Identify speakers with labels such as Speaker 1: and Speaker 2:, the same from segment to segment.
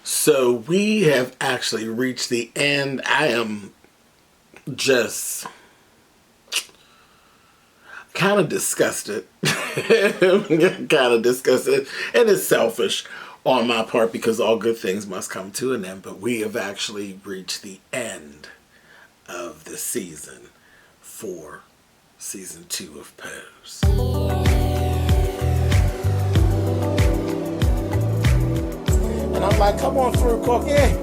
Speaker 1: So we have actually reached the end. I am just kind of disgusted. Kind of disgusted. And it's selfish on my part because all good things must come to an end. But we have actually reached the end of the season for season 2 of Pose. And I'm like, come on through, Cookie. I'm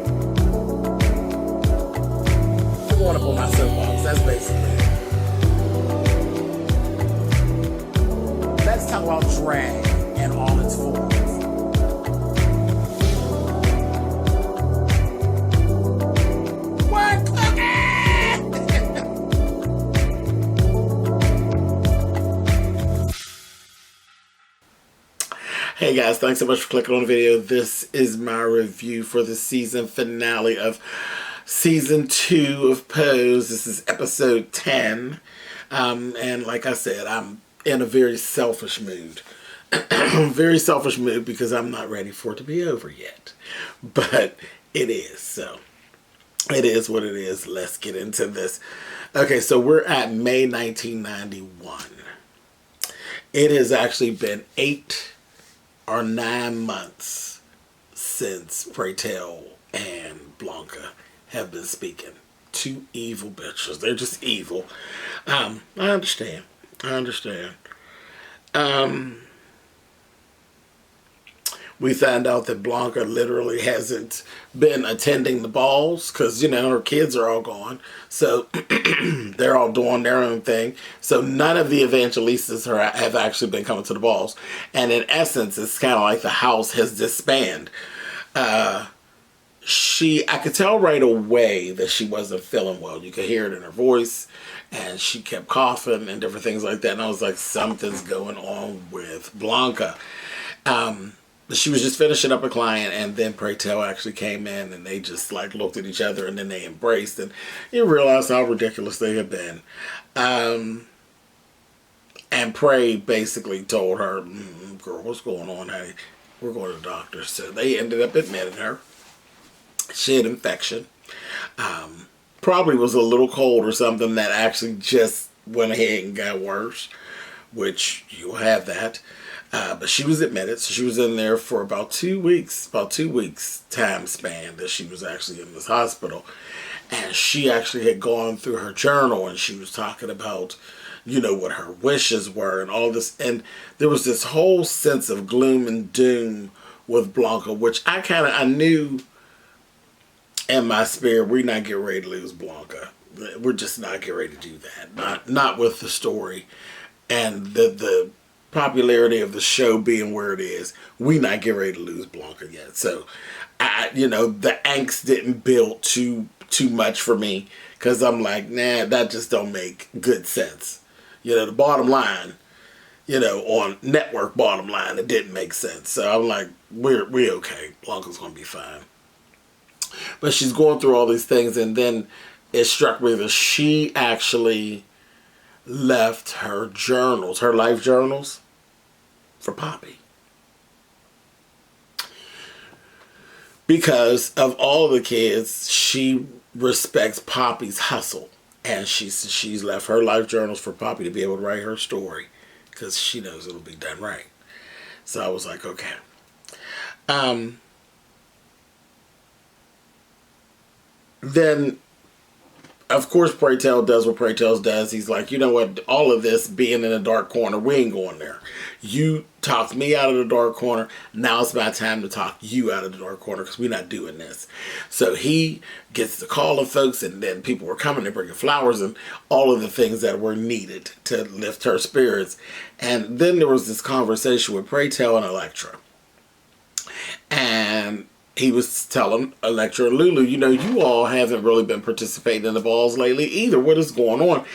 Speaker 1: going up on my soapbox. That's basically it. Let's talk about drag in all its forms. What, Cookie? Hey guys, thanks so much for clicking on the video. This is my review for the season finale of season 2 of Pose. This is episode 10. And like I said, I'm in a very selfish mood. Very selfish mood because I'm not ready for it to be over yet. But it is, so it is what it is. Let's get into this. Okay, so we're at May 1991. It has actually been 8 or 9 months since Pray Tell and Blanca have been speaking. 2 evil bitches. They're just evil. I understand. We found out that Blanca literally hasn't been attending the balls because, you know, her kids are all gone. So they're all doing their own thing. So none of the Evangelistas have actually been coming to the balls. And in essence, it's kind of like the house has disbanded. I could tell right away that she wasn't feeling well. You could hear it in her voice. And she kept coughing and different things like that. And I was like, something's going on with Blanca. She was just finishing up a client, and then Pray Tell actually came in, and they just like looked at each other, and then they embraced, and you realized how ridiculous they had been. And Pray basically told her, girl, what's going on, honey? We're going to the doctor. So they ended up admitting her. She had infection. Probably was a little cold or something that actually just went ahead and got worse, which you'll have that. But she was admitted, so she was in there for about 2 weeks, time span that she was actually in this hospital. And she actually had gone through her journal, and she was talking about, you know, what her wishes were and all this. And there was this whole sense of gloom and doom with Blanca, which I knew in my spirit, we're not getting ready to lose Blanca. We're just not getting ready to do that. Not with the story and the popularity of the show being where it is. We not getting ready to lose Blanca yet. So, the angst didn't build too much for me because I'm like, nah, that just don't make good sense. You know, the bottom line, on network bottom line, it didn't make sense. So I'm like, we okay. Blanca's gonna be fine. But she's going through all these things, and then it struck me that she actually left her journals, her life journals, for Poppy. Because of all the kids, she respects Poppy's hustle. And she's left her life journals for Poppy to be able to write her story. Because she knows it'll be done right. So I was like, okay. Then, of course, Pray Tell does what Pray Tell does. He's like, you know what? All of this being in a dark corner, we ain't going there. You talked me out of the dark corner. Now it's my time to talk you out of the dark corner because we're not doing this. So he gets to calling folks, and then people were coming and bringing flowers and all of the things that were needed to lift her spirits. And then there was this conversation with Pray Tell and Elektra. And he was telling Elektra and Lulu, you all haven't really been participating in the balls lately either. What is going on?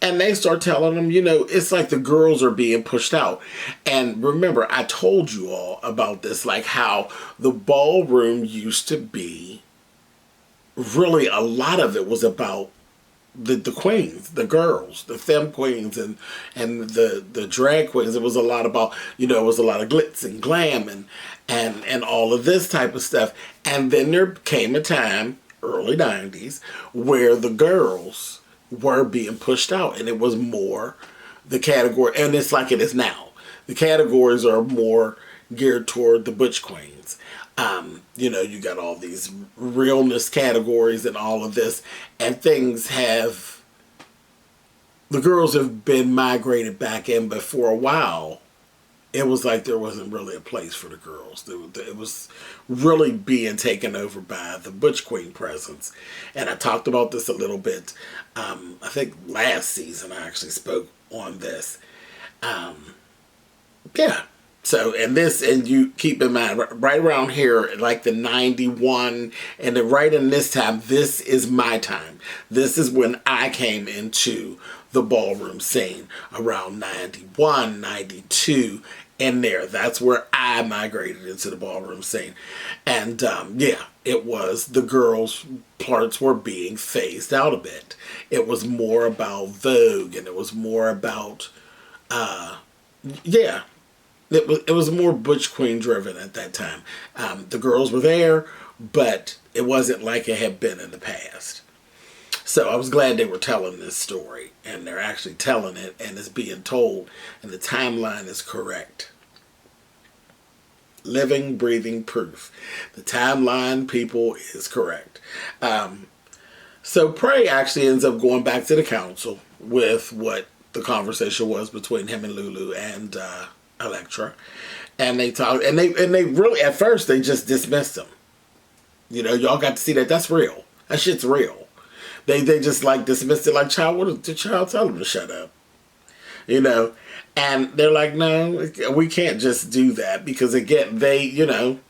Speaker 1: And they start telling him, it's like the girls are being pushed out. And remember, I told you all about this, like how the ballroom used to be, really a lot of it was about the queens, the girls, the femme queens and the drag queens. It was a lot about, it was a lot of glitz and glam and all of this type of stuff. And then there came a time, early 90s, where the girls were being pushed out, and it was more the category, and it's like it is now. The categories are more geared toward the butch queens. You got all these realness categories and all of this, and the girls have been migrated back in, but for a while, it was like there wasn't really a place for the girls. It was really being taken over by the butch queen presence. And I talked about this a little bit. I think last season I actually spoke on this. Yeah. So, and you keep in mind, right around here, like the 91, and then right in this time, this is my time. This is when I came into the ballroom scene, around 91, 92, in there. That's where I migrated into the ballroom scene. And, it was the girls' parts were being phased out a bit. It was more about Vogue, and it was more about, It was more butch queen driven at that time. The girls were there, but it wasn't like it had been in the past. So I was glad they were telling this story, and they're actually telling it, and it's being told, and the timeline is correct. Living, breathing proof. The timeline, people, is correct. So Prey actually ends up going back to the council with what the conversation was between him and Lulu and Elektra, and they talked, and they really, at first they just dismissed him. Y'all got to see that. That's real. That shit's real. They just like dismissed it like, child, what did the child tell him to shut up? And they're like, no, we can't just do that, because again, they, no,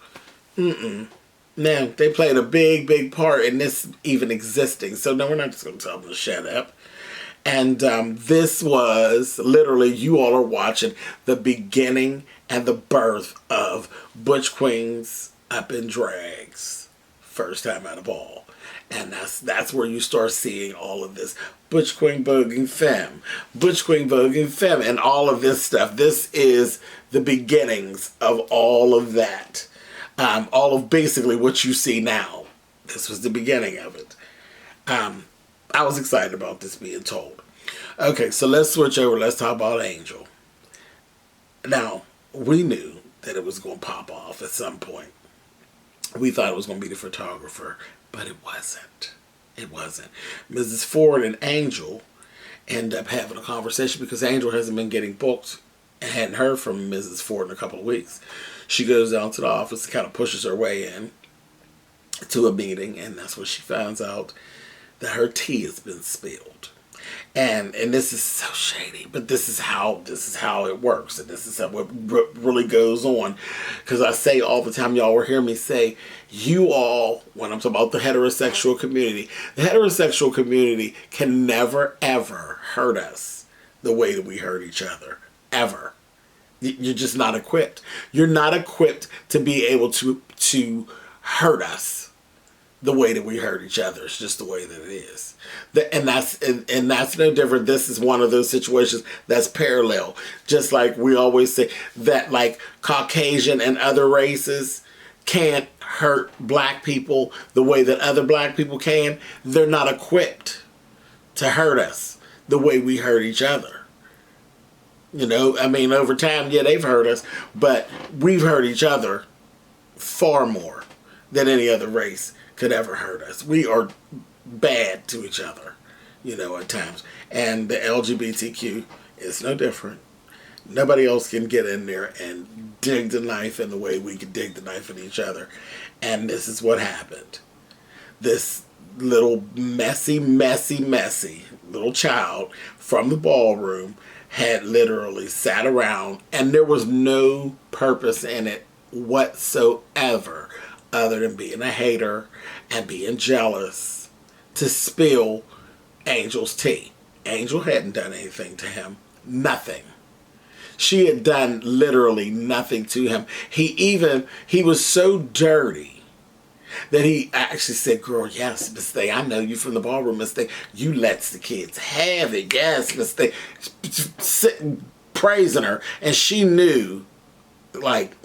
Speaker 1: they played a big, big part in this even existing. So no, we're not just going to tell them to shut up. And this was literally, you all are watching the beginning and the birth of Butch Queens up in drags. First time at a ball. And that's where you start seeing all of this. Butch Queen voguing femme. Butch Queen voguing femme. And all of this stuff. This is the beginnings of all of that. All of basically what you see now. This was the beginning of it. I was excited about this being told. Okay, so let's switch over. Let's talk about Angel. Now, we knew that it was going to pop off at some point. We thought it was going to be the photographer, but it wasn't. It wasn't. Mrs. Ford and Angel end up having a conversation because Angel hasn't been getting booked and hadn't heard from Mrs. Ford in a couple of weeks. She goes down to the office and kind of pushes her way in to a meeting, and that's when she finds out that her tea has been spilled. And this is so shady, but this is how it works, and this is how what really goes on. Because I say all the time, y'all will hear me say, you all, when I'm talking about the heterosexual community can never ever hurt us the way that we hurt each other, ever. You're just not equipped. You're not equipped to be able to hurt us the way that we hurt each other. It's just the way that it is. And that's no different. This is one of those situations that's parallel. Just like we always say that, like, Caucasian and other races can't hurt black people the way that other black people can. They're not equipped to hurt us the way we hurt each other. Over time, yeah, they've hurt us, but we've hurt each other far more than any other race could ever hurt us. We are bad to each other, at times. And the LGBTQ is no different. Nobody else can get in there and dig the knife in the way we can dig the knife in each other. And this is what happened. This little messy little child from the ballroom had literally sat around, and there was no purpose in it whatsoever other than being a hater and being jealous to spill Angel's tea. Angel hadn't done anything to him. Nothing. She had done literally nothing to him. He was so dirty that he actually said, girl, yes, Miss Thing, I know you from the ballroom, Miss Thing. You lets the kids have it. Yes, Miss Thing. Sitting, praising her. And she knew, like,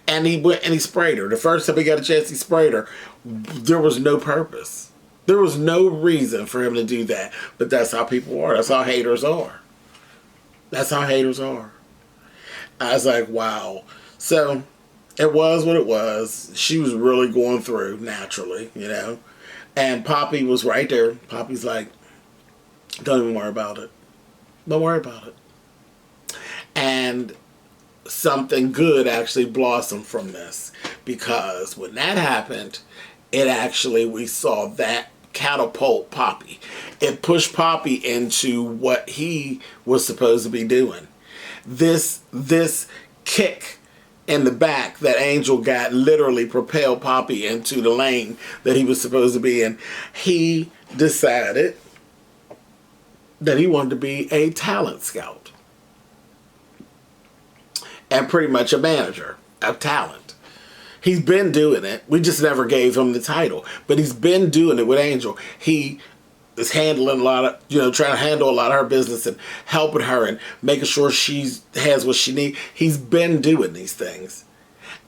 Speaker 1: And he went and he sprayed her. The first time he got a chance, he sprayed her. There was no purpose. There was no reason for him to do that. But that's how people are. That's how haters are. That's how haters are. I was like, wow. So it was what it was. She was really going through naturally, you know. And Poppy was right there. Poppy's like, don't even worry about it. Don't worry about it. And something good actually blossomed from this, because when that happened, it actually, we saw that catapult Poppy. It pushed Poppy into what he was supposed to be doing. This kick in the back that Angel got literally propelled Poppy into the lane that he was supposed to be in. He decided that he wanted to be a talent scout and pretty much a manager of talent. He's been doing it. We just never gave him the title, but he's been doing it with Angel. He is handling a lot of, trying to handle a lot of her business and helping her and making sure she has what she needs. He's been doing these things.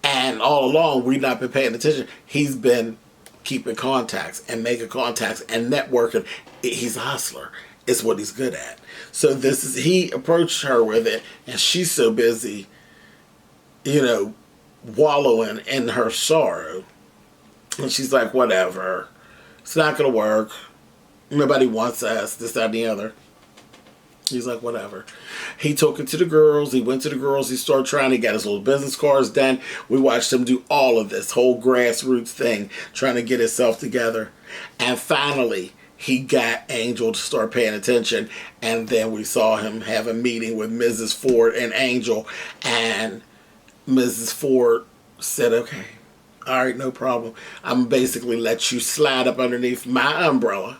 Speaker 1: And all along, we've not been paying attention. He's been keeping contacts and making contacts and networking. He's a hustler. It's what he's good at. So he approached her with it, and she's so busy, wallowing in her sorrow. And she's like, whatever. It's not going to work. Nobody wants us, this, that, and the other. He's like, whatever. He took it to the girls. He went to the girls. He started trying. He got his little business cards done. We watched him do all of this whole grassroots thing, trying to get himself together. And finally, he got Angel to start paying attention. And then we saw him have a meeting with Mrs. Ford and Angel. And Mrs. Ford said, okay, all right, no problem. I'm basically let you slide up underneath my umbrella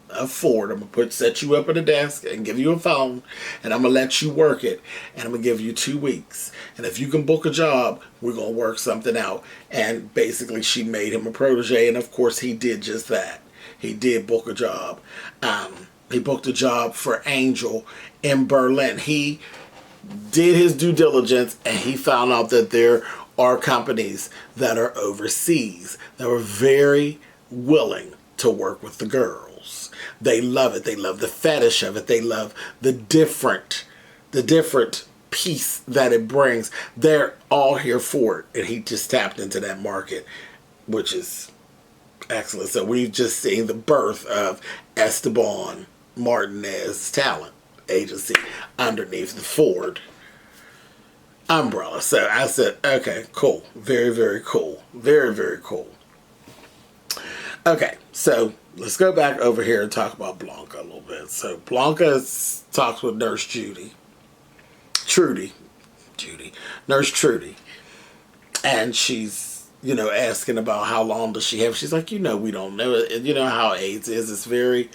Speaker 1: of Ford. I'm going to set you up at a desk and give you a phone, and I'm going to let you work it, and I'm going to give you 2 weeks. And if you can book a job, we're going to work something out. And basically she made him a protege, and of course he did just that. He did book a job. He booked a job for Angel in Berlin. He did his due diligence, and he found out that there are companies that are overseas that were very willing to work with the girls. They love it. They love the fetish of it. They love the different piece that it brings. They're all here for it. And he just tapped into that market, which is excellent. So we've just seen the birth of Esteban Martinez's talent agency underneath the Ford umbrella. So I said, okay, cool. Very, very cool. Very, very cool. Okay, so let's go back over here and talk about Blanca a little bit. So Blanca talks with Nurse Nurse Trudy. And she's, asking about how long does she have. She's like, we don't know. And you know how AIDS is. It's very,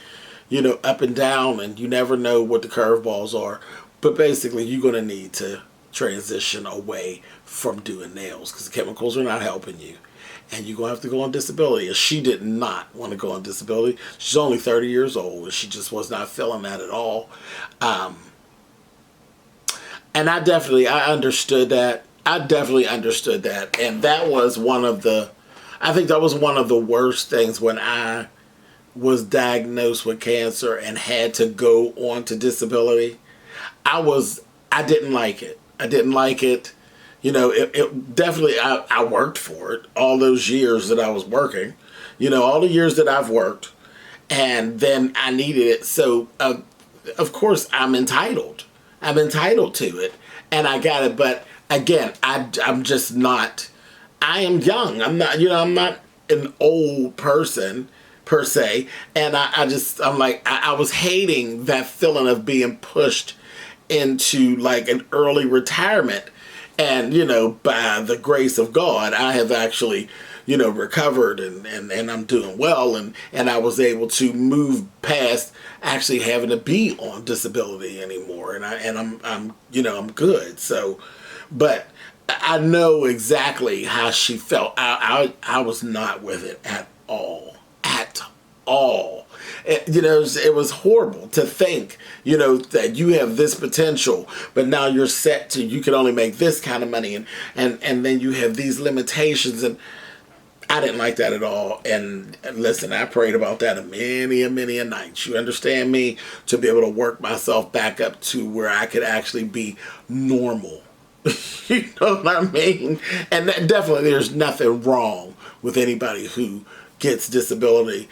Speaker 1: up and down, and you never know what the curveballs are. But basically, you're going to need to transition away from doing nails because the chemicals are not helping you. And you're going to have to go on disability. And she did not want to go on disability. She's only 30 years old, and she just was not feeling that at all. And I understood that. I definitely understood that. And that was I think that was one of the worst things when I was diagnosed with cancer and had to go on to disability. I didn't like it. I didn't like it. It definitely, I worked for it all those years that I was working, all the years that I've worked, and then I needed it. So, of course, I'm entitled to it, and I got it. But again, I'm just not, I am young. I'm not an old person per se. And I was hating that feeling of being pushed into like an early retirement. And, by the grace of God, I have actually, recovered and I'm doing well. And I was able to move past actually having to be on disability anymore. And I'm good. So, but I know exactly how she felt. I was not with it at all. At all. It was horrible to think, that you have this potential, but now you're set to, you can only make this kind of money, and then you have these limitations, and I didn't like that at all. And listen, I prayed about that a many a nights. You understand me? To be able to work myself back up to where I could actually be normal. You know what I mean? And definitely there's nothing wrong with anybody who gets disability,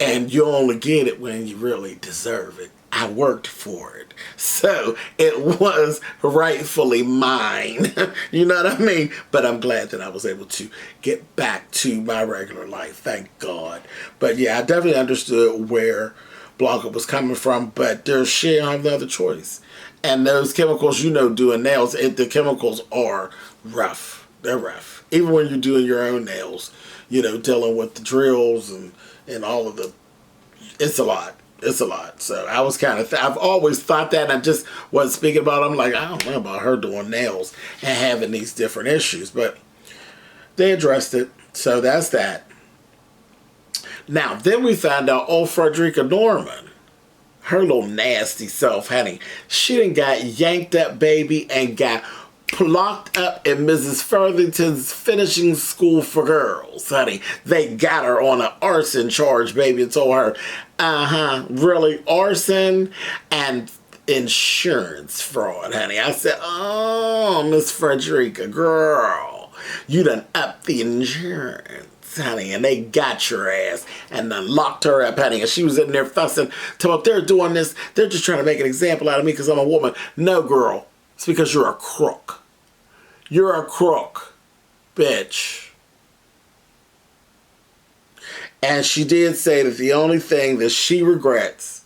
Speaker 1: and you only get it when you really deserve it. I worked for it. So it was rightfully mine. You know what I mean? But I'm glad that I was able to get back to my regular life. Thank God. But yeah, I definitely understood where Blanca was coming from, but she don't have no other choice. And those chemicals, doing nails, the chemicals are rough. They're rough. Even when you're doing your own nails, dealing with the drills and all of it's a lot. It's a lot. So I was I've always thought that, and I just wasn't speaking about it. I'm like, I don't know about her doing nails and having these different issues, but they addressed it. So that's that. Now, then we found out, Frederica Norman, her little nasty self, honey, she done got yanked up, baby, and got locked up in Mrs. Featherington's finishing school for girls, honey. They got her on an arson charge, baby, and told her, really, arson and insurance fraud, honey. I said, oh, Miss Frederica, girl, you done upped the insurance, honey, and they got your ass and then locked her up, honey, and she was in there fussing, talking, they're doing this, they're just trying to make an example out of me because I'm a woman. No, girl, it's because you're a crook. You're a crook, bitch. And she did say that the only thing that she regrets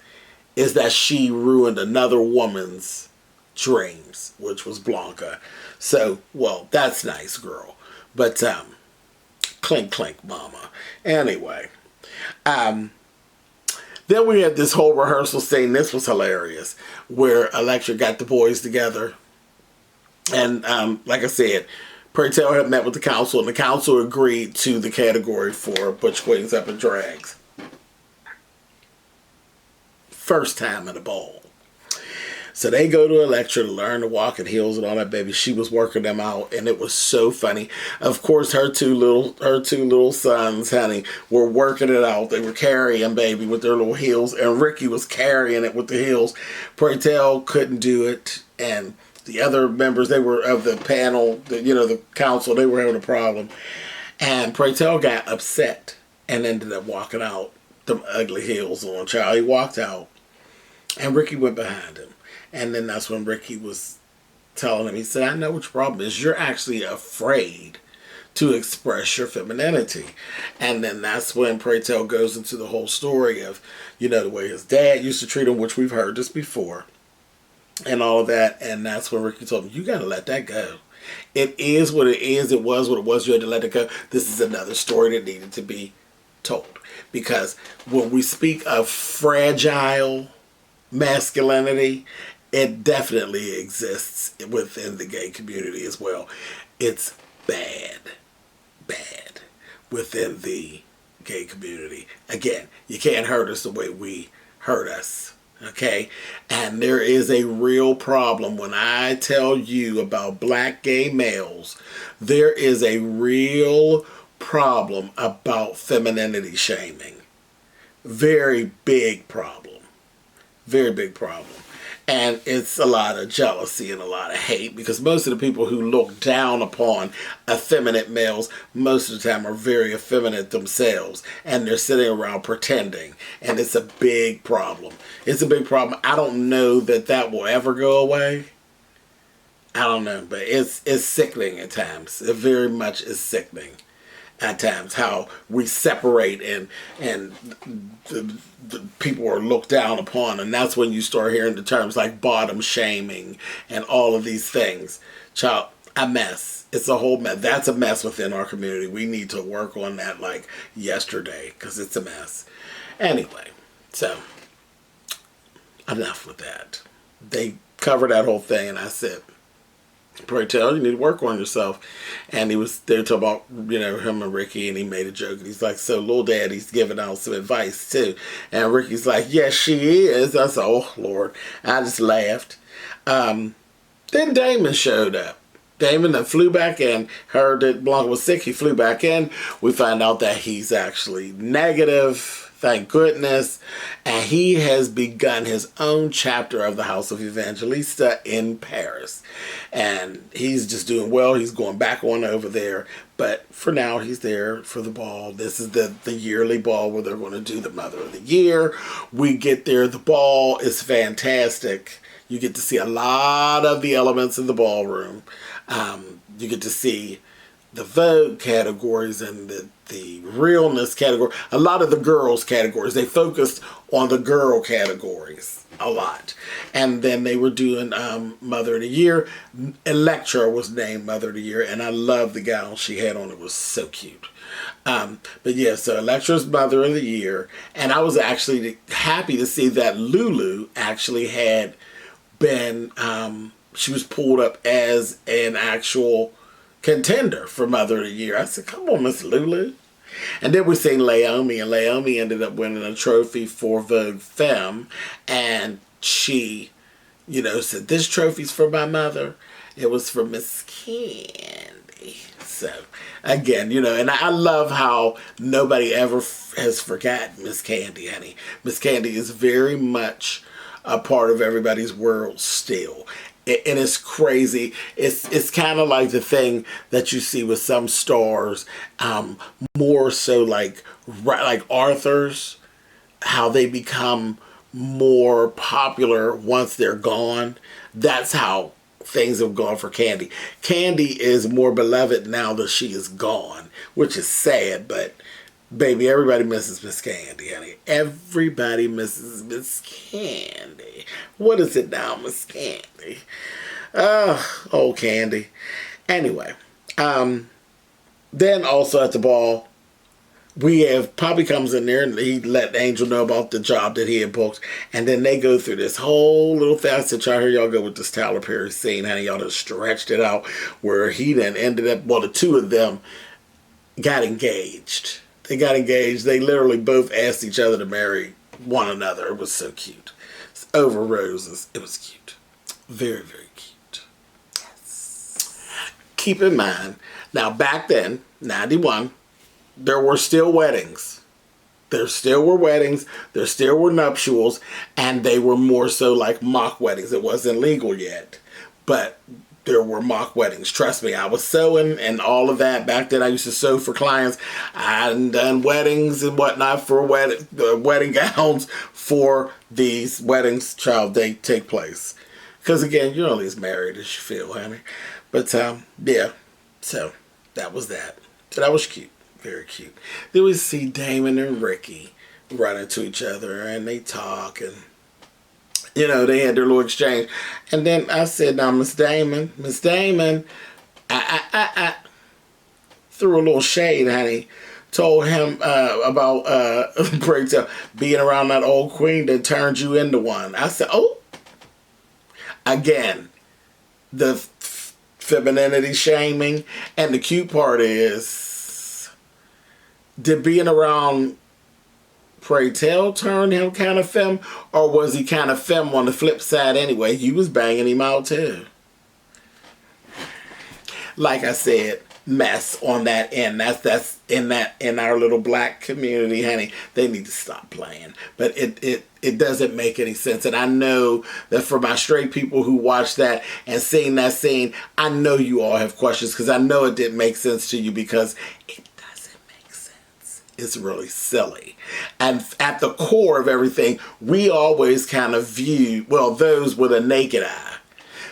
Speaker 1: is that she ruined another woman's dreams, which was Blanca. So, well, that's nice, girl. But, clink, clink, mama. Anyway, then we had this whole rehearsal scene. This was hilarious, where Electra got the boys together. And like I said, Pray Tell had met with the council, and the council agreed to the category for Butch Queens Up in Drags. First time in a ball. So they go to Electra to learn to walk in heels and all that, baby. She was working them out, and it was so funny. Of course, her two little sons, honey, were working it out. They were carrying, baby, with their little heels, and Ricky was carrying it with the heels. Pray Tell couldn't do it, and the other members, they were of the panel, the council, they were having a problem. And Pray Tell got upset and ended up walking out, them ugly heels on, child. He walked out, and Ricky went behind him. And then that's when Ricky was telling him, he said, I know what your problem is. You're actually afraid to express your femininity. And then that's when Pray Tell goes into the whole story of, the way his dad used to treat him, which we've heard this before, and all of that. And that's when Ricky told him, you got to let that go. It is what it is. It was what it was. You had to let it go. This is another story that needed to be told. Because when we speak of fragile masculinity, it definitely exists within the gay community as well. It's bad within the gay community. Again, you can't hurt us the way we hurt us. Okay? And there is a real problem. When I tell you about black gay males, there is a real problem about femininity shaming. Very big problem. Very big problem. And it's a lot of jealousy and a lot of hate, because most of the people who look down upon effeminate males most of the time are very effeminate themselves, and they're sitting around pretending, and it's a big problem. It's a big problem. I don't know that will ever go away. I don't know, but it's sickening at times. It very much is sickening at times how we separate and the people are looked down upon, and that's when you start hearing the terms like bottom shaming and all of these things. Child, a mess. It's a whole mess. That's a mess within our community. We need to work on that like yesterday, because it's a mess. Anyway, so enough with that. They covered that whole thing, and I said, Pray tell, you need to work on yourself. And they were talking about, him and Ricky, and he made a joke. And he's like, so little daddy's giving out some advice too. And Ricky's like, yes, she is. I said, oh, Lord. I just laughed. Then Damon showed up. Damon then flew back in, heard that Blanca was sick. He flew back in. We find out that he's actually negative. Thank goodness. And he has begun his own chapter of the House of Evangelista in Paris. And he's just doing well. He's going back on over there. But for now, he's there for the ball. This is the yearly ball where they're going to do the Mother of the Year. We get there. The ball is fantastic. You get to see a lot of the elements in the ballroom. You get to see the Vogue categories and the realness category. A lot of the girls categories. They focused on the girl categories a lot. And then they were doing Mother of the Year. Electra was named Mother of the Year, and I love the gown she had on. It was so cute. But yeah, so Electra's Mother of the Year. And I was actually happy to see that Lulu actually had been, she was pulled up as an actual contender for Mother of the Year. I said, come on, Miss Lulu. And then we seen Naomi, and Naomi ended up winning a trophy for Vogue Femme. And she, said, this trophy's for my mother. It was for Miss Candy. So, again, and I love how nobody ever has forgotten Miss Candy, honey. Miss Candy is very much a part of everybody's world still. And it's crazy. It's kind of like the thing that you see with some stars, more so like Arthur's, how they become more popular once they're gone. That's how things have gone for Candy. Candy is more beloved now that she is gone, which is sad, but baby, everybody misses Miss Candy, honey. Everybody misses Miss Candy. What is it now, Miss Candy? Oh, Candy. Anyway, then also at the ball, we have Poppy comes in there and he let Angel know about the job that he had booked. And then they go through this whole little facet. Y'all hear y'all go with this Tyler Perry scene, honey. Y'all just stretched it out where he then ended up, well, the two of them got engaged. They got engaged. They literally both asked each other to marry one another. It was so cute. It's over roses. It was cute. Very, very cute. Yes. Keep in mind, now back then, 91, there were still weddings. There still were weddings. There still were nuptials. And they were more so like mock weddings. It wasn't legal yet. But there were mock weddings. Trust me, I was sewing and all of that. Back then, I used to sew for clients. I done weddings and whatnot for wedding gowns for these weddings, they take place. Because again, you're only as married as you feel, honey. But yeah, so that was that. So that was cute, very cute. Then we see Damon and Ricky run into each other and they talk and they had their little exchange. And then I said, now, Miss Damon, I threw a little shade, honey. Told him about being around that old queen that turned you into one. I said, oh, again, the femininity shaming. And the cute part is, did being around Pray Tell turned him kind of femme, or was he kind of femme on the flip side anyway? You was banging him out too. Like I said, mess on that end. That's in our little black community, honey. They need to stop playing. But it doesn't make any sense. And I know that for my straight people who watch that and seeing that scene, I know you all have questions because I know it didn't make sense to you because it doesn't make sense. It's really silly. And at the core of everything, we always kind of viewed, well, those with a naked eye,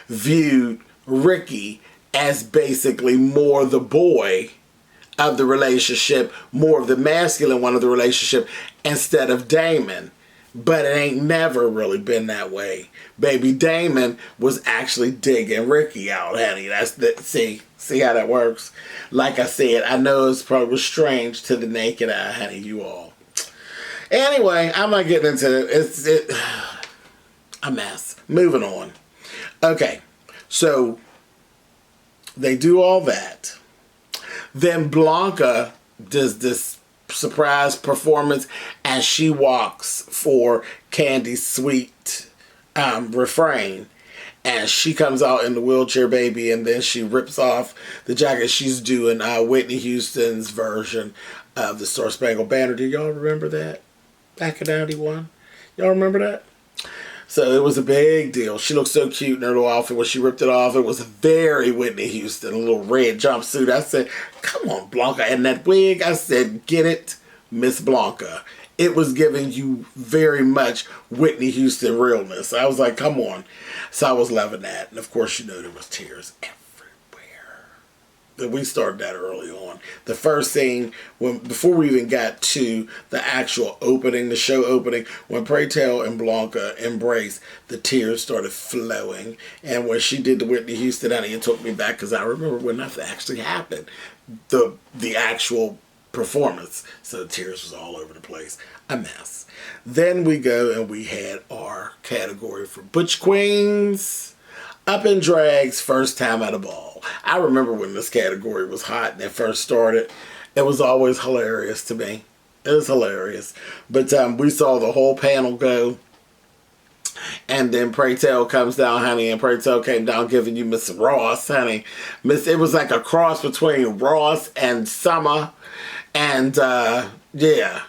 Speaker 1: viewed Ricky as basically more the boy of the relationship, more of the masculine one of the relationship, instead of Damon. But it ain't never really been that way. Baby Damon was actually digging Ricky out, honey. See how that works? Like I said, I know it's probably strange to the naked eye, honey, you all. Anyway, I'm not getting into it. A mess. Moving on. Okay, so They do all that. Then Blanca does this surprise performance and she walks for Candy's sweet refrain. And she comes out in the wheelchair baby, and then she rips off the jacket. She's doing Whitney Houston's version of the Star Spangled Banner. Do y'all remember that? Back in 91? Y'all remember that? So it was a big deal. She looked so cute in her little outfit. When she ripped it off, it was very Whitney Houston, a little red jumpsuit. I said, come on, Blanca. And that wig, I said, get it, Miss Blanca. It was giving you very much Whitney Houston realness. I was like, come on. So I was loving that. And of course, you know, there was tears everywhere. But we started that early on. The first scene, before we even got to the actual opening, the show opening, when Pray Tell and Blanca embraced, the tears started flowing. And when she did the Whitney Houston, honey, it took me back because I remember when that actually happened. The actual performance. So the tears was all over the place. A mess. Then we go and we had our category for Butch Queens. Up in Drag's first time at a ball. I remember when this category was hot and it first started. It was always hilarious to me. It was hilarious. But we saw the whole panel go. And then Pray Tell comes down, honey, and Pray Tell came down giving you Miss Ross, honey. It was like a cross between Ross and Summer. And, yeah.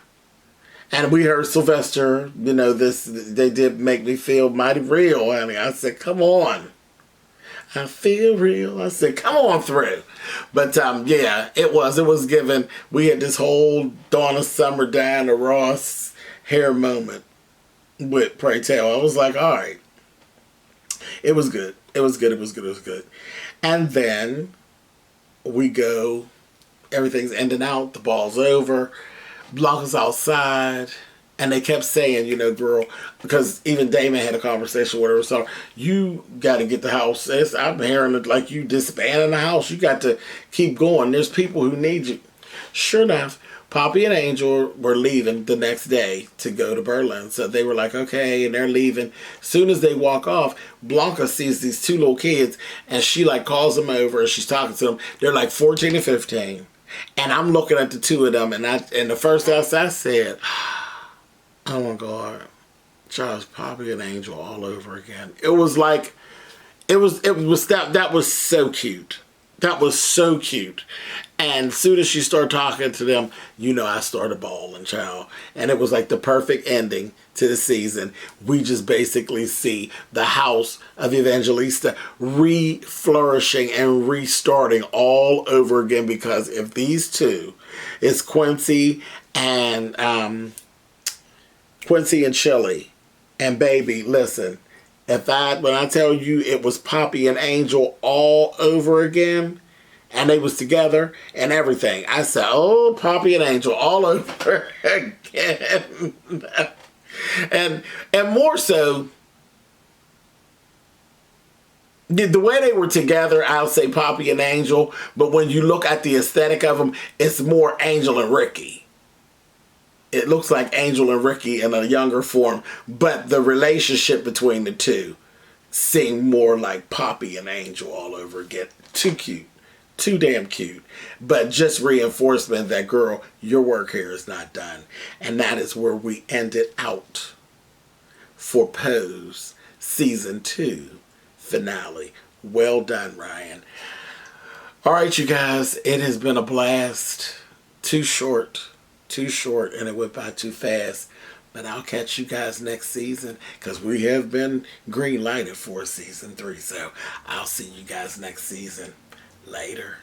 Speaker 1: And we heard Sylvester, you know, they did make me feel mighty real, honey. I said, come on. I feel real. I said, come on through. But, yeah, it was given. We had this whole Donna Summer, Diana Ross hair moment with Pray Tell. I was like, all right. It was good. It was good. It was good. It was good. And then we go. Everything's ending out. The ball's over. Blanca's outside. And they kept saying, you know, girl, because even Damon had a conversation with her. So you got to get the house. I'm hearing it like you disbanding the house. You got to keep going. There's people who need you. Sure enough, Poppy and Angel were leaving the next day to go to Berlin. So they were like, okay, and they're leaving. As soon as they walk off, Blanca sees these two little kids, and she like calls them over, and she's talking to them. They're like 14 and 15. And I'm looking at the two of them, and the first thing I said, oh my God, Charles, Poppy and Angel all over again. It was like, that was so cute. That was so cute. And as soon as she started talking to them, you know, I started bawling, child. And it was like the perfect ending to the season. We just basically see the house of Evangelista re-flourishing and restarting all over again. Because if these two, it's Quincy and Chili and Baby, listen, when I tell you it was Poppy and Angel all over again, and they was together and everything, I said, oh, Poppy and Angel all over again. and more so, the way they were together, I'll say Poppy and Angel, but when you look at the aesthetic of them, it's more Angel and Ricky. It looks like Angel and Ricky in a younger form, but the relationship between the two seemed more like Poppy and Angel all over again. Too cute. Too damn cute. But just reinforcement that, girl, your work here is not done. And that is where we ended out for Pose Season 2 finale. Well done, Ryan. All right, you guys. It has been a blast. Too short, and it went by too fast. But I'll catch you guys next season because we have been green lighted for Season 3. So I'll see you guys next season. Later.